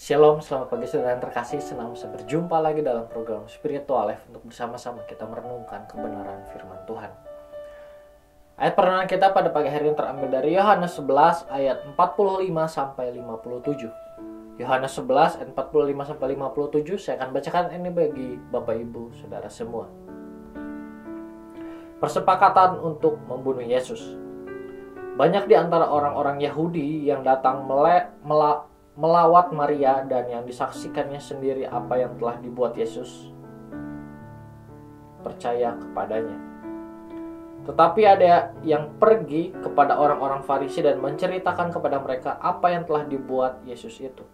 Shalom, selamat pagi saudara yang terkasih. Senang bisa berjumpa lagi dalam program Spiritual Life untuk bersama-sama kita merenungkan kebenaran firman Tuhan. Ayat perenungan kita pada pagi hari ini terambil dari Yohanes 11 ayat 45 sampai 57. Yohanes 11 ayat 45 sampai 57 saya akan bacakan ini bagi Bapak Ibu Saudara semua. Persepakatan untuk membunuh Yesus. Banyak di antara orang-orang Yahudi yang datang melawat Maria dan yang disaksikannya sendiri apa yang telah dibuat Yesus percaya kepadanya. Tetapi ada yang pergi kepada orang-orang Farisi dan menceritakan kepada mereka apa yang telah dibuat Yesus itu.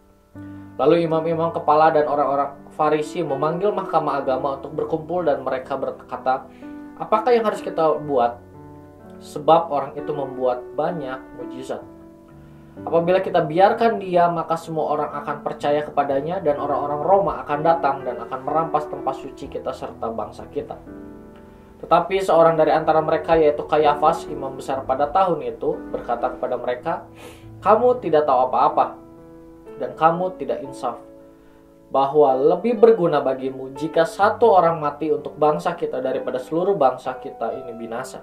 Lalu imam-imam kepala dan orang-orang Farisi memanggil mahkamah agama untuk berkumpul dan mereka berkata, apakah yang harus kita buat? Sebab orang itu membuat banyak mujizat. Apabila kita biarkan dia, maka semua orang akan percaya kepadanya dan orang-orang Roma akan datang dan akan merampas tempat suci kita serta bangsa kita. Tetapi seorang dari antara mereka, yaitu Kayafas, imam besar pada tahun itu, berkata kepada mereka, kamu tidak tahu apa-apa dan kamu tidak insaf, bahwa lebih berguna bagimu jika satu orang mati untuk bangsa kita daripada seluruh bangsa kita ini binasa.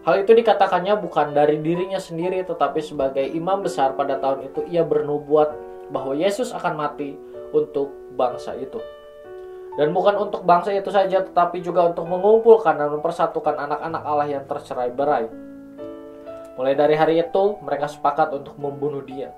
Hal itu dikatakannya bukan dari dirinya sendiri, tetapi sebagai imam besar pada tahun itu ia bernubuat bahwa Yesus akan mati untuk bangsa itu. Dan bukan untuk bangsa itu saja, tetapi juga untuk mengumpulkan dan mempersatukan anak-anak Allah yang tercerai-berai. Mulai dari hari itu, mereka sepakat untuk membunuh dia.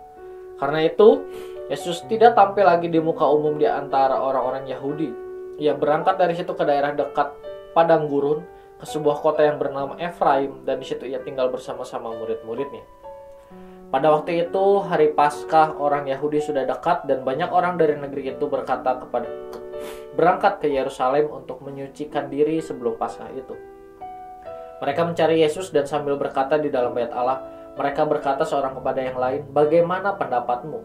Karena itu, Yesus tidak tampil lagi di muka umum di antara orang-orang Yahudi. Ia berangkat dari situ ke daerah dekat padang gurun, ke sebuah kota yang bernama Efraim, dan di situ ia tinggal bersama-sama murid-muridnya. Pada waktu itu hari Paskah orang Yahudi sudah dekat dan banyak orang dari negeri itu berangkat ke Yerusalem untuk menyucikan diri sebelum Paskah itu. Mereka mencari Yesus dan sambil berkata di dalam bait Allah, mereka berkata seorang kepada yang lain, bagaimana pendapatmu?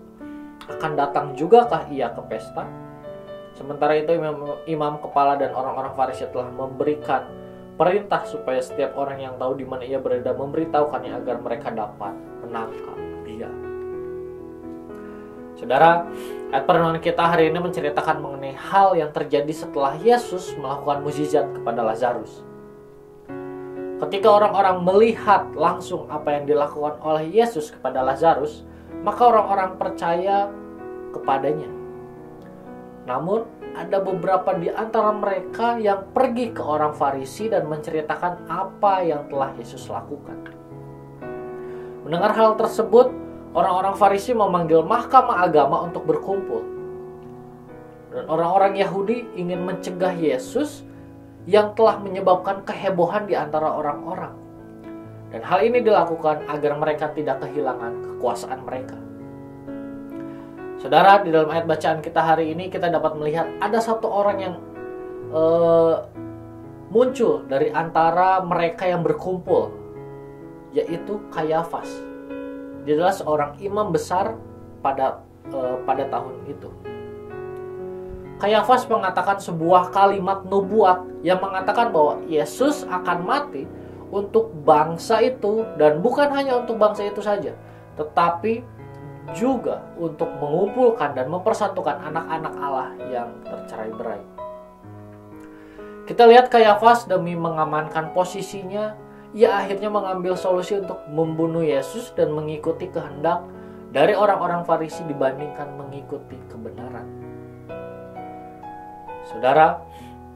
Akan datang jugakah ia ke pesta? Sementara itu imam kepala dan orang-orang Farisi telah memberikan perintah supaya setiap orang yang tahu di mana ia berada memberitahukannya agar mereka dapat menangkap dia. Saudara, ayat perenungan kita hari ini menceritakan mengenai hal yang terjadi setelah Yesus melakukan mukjizat kepada Lazarus. Ketika orang-orang melihat langsung apa yang dilakukan oleh Yesus kepada Lazarus, maka orang-orang percaya kepadanya. Namun, ada beberapa di antara mereka yang pergi ke orang Farisi dan menceritakan apa yang telah Yesus lakukan. Mendengar hal tersebut, orang-orang Farisi memanggil mahkamah agama untuk berkumpul. Dan orang-orang Yahudi ingin mencegah Yesus yang telah menyebabkan kehebohan di antara orang-orang. Dan hal ini dilakukan agar mereka tidak kehilangan kekuasaan mereka. Saudara, di dalam ayat bacaan kita hari ini kita dapat melihat ada satu orang yang muncul dari antara mereka yang berkumpul, yaitu Kayafas. Dia adalah seorang imam besar pada tahun itu. Kayafas mengatakan sebuah kalimat nubuat yang mengatakan bahwa Yesus akan mati untuk bangsa itu, dan bukan hanya untuk bangsa itu saja, tetapi juga untuk mengumpulkan dan mempersatukan anak-anak Allah yang tercerai-berai. Kita lihat Kayafas demi mengamankan posisinya, ia akhirnya mengambil solusi untuk membunuh Yesus dan mengikuti kehendak dari orang-orang Farisi dibandingkan mengikuti kebenaran. Saudara,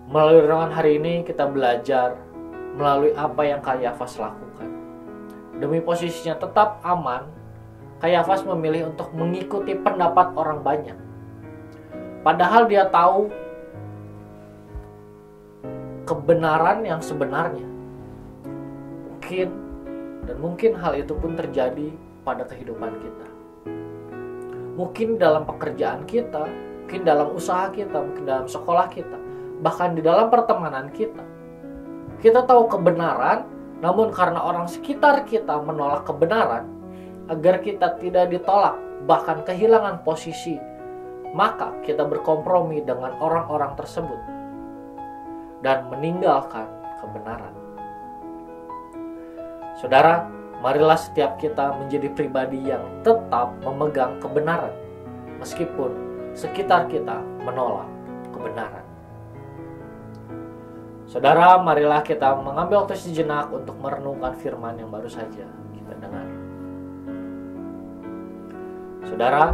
melalui renungan hari ini kita belajar melalui apa yang Kayafas lakukan. Demi posisinya tetap aman, Kayafas memilih untuk mengikuti pendapat orang banyak. Padahal dia tahu kebenaran yang sebenarnya. Mungkin hal itu pun terjadi pada kehidupan kita. Mungkin dalam pekerjaan kita, mungkin dalam usaha kita, mungkin dalam sekolah kita, bahkan di dalam pertemanan kita. Kita tahu kebenaran, namun karena orang sekitar kita menolak kebenaran, agar kita tidak ditolak, bahkan kehilangan posisi, maka kita berkompromi dengan orang-orang tersebut dan meninggalkan kebenaran. Saudara, marilah setiap kita menjadi pribadi yang tetap memegang kebenaran, meskipun sekitar kita menolak kebenaran. Saudara, marilah kita mengambil waktu sejenak untuk merenungkan firman yang baru saja kita dengar. Saudara,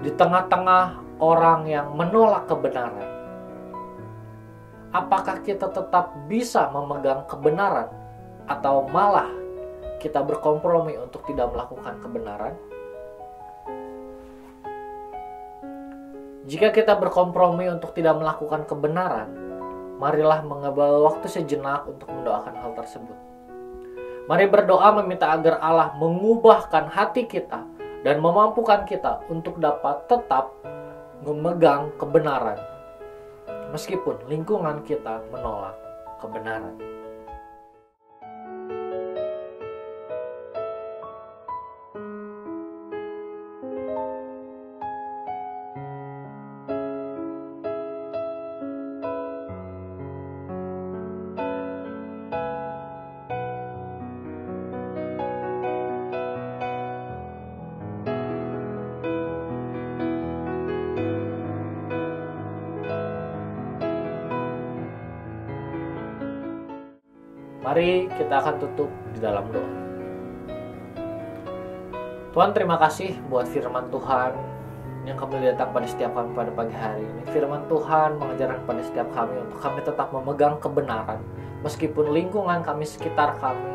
di tengah-tengah orang yang menolak kebenaran, apakah kita tetap bisa memegang kebenaran atau malah kita berkompromi untuk tidak melakukan kebenaran? Jika kita berkompromi untuk tidak melakukan kebenaran, marilah mengambil waktu sejenak untuk mendoakan hal tersebut. Mari berdoa meminta agar Allah mengubahkan hati kita dan memampukan kita untuk dapat tetap memegang kebenaran meskipun lingkungan kita menolak kebenaran. Mari kita akan tutup di dalam doa. Tuhan, terima kasih buat firman Tuhan yang kembali datang pada setiap kami pada pagi hari ini. Firman Tuhan mengajarkan pada setiap kami untuk kami tetap memegang kebenaran meskipun lingkungan kami, sekitar kami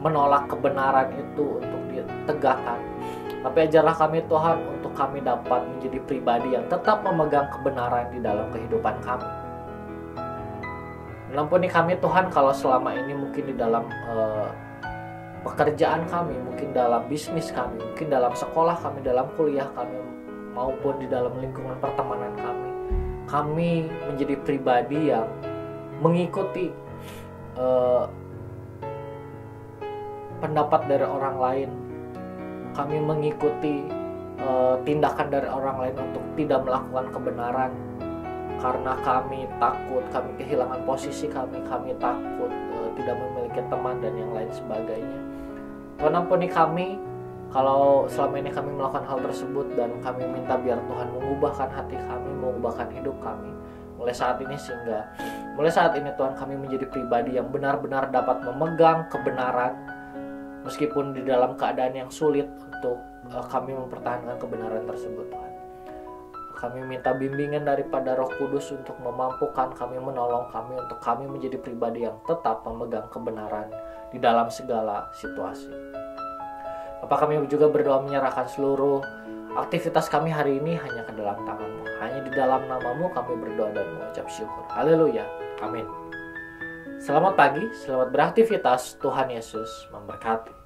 menolak kebenaran itu untuk ditegakkan. Tapi ajarlah kami Tuhan untuk kami dapat menjadi pribadi yang tetap memegang kebenaran di dalam kehidupan kami. Ampuni kami Tuhan kalau selama ini mungkin di dalam pekerjaan kami, mungkin dalam bisnis kami, mungkin dalam sekolah kami, dalam kuliah kami, maupun di dalam lingkungan pertemanan kami menjadi pribadi yang mengikuti pendapat dari orang lain. Kami mengikuti tindakan dari orang lain untuk tidak melakukan kebenaran. Karena kami takut, kami kehilangan posisi kami takut tidak memiliki teman dan yang lain sebagainya. Tuhan, ampuni kami kalau selama ini kami melakukan hal tersebut, dan kami minta biar Tuhan mengubahkan hati kami, mengubahkan hidup kami mulai saat ini, sehingga mulai saat ini Tuhan kami menjadi pribadi yang benar-benar dapat memegang kebenaran meskipun di dalam keadaan yang sulit untuk kami mempertahankan kebenaran tersebut. Tuhan, kami minta bimbingan daripada Roh Kudus untuk memampukan kami, menolong kami untuk kami menjadi pribadi yang tetap memegang kebenaran di dalam segala situasi. Bapak, kami juga berdoa menyerahkan seluruh aktivitas kami hari ini hanya ke dalam tangan-Mu. Hanya di dalam nama-Mu kami berdoa dan mengucap syukur. Haleluya. Amin. Selamat pagi, selamat beraktivitas. Tuhan Yesus memberkati.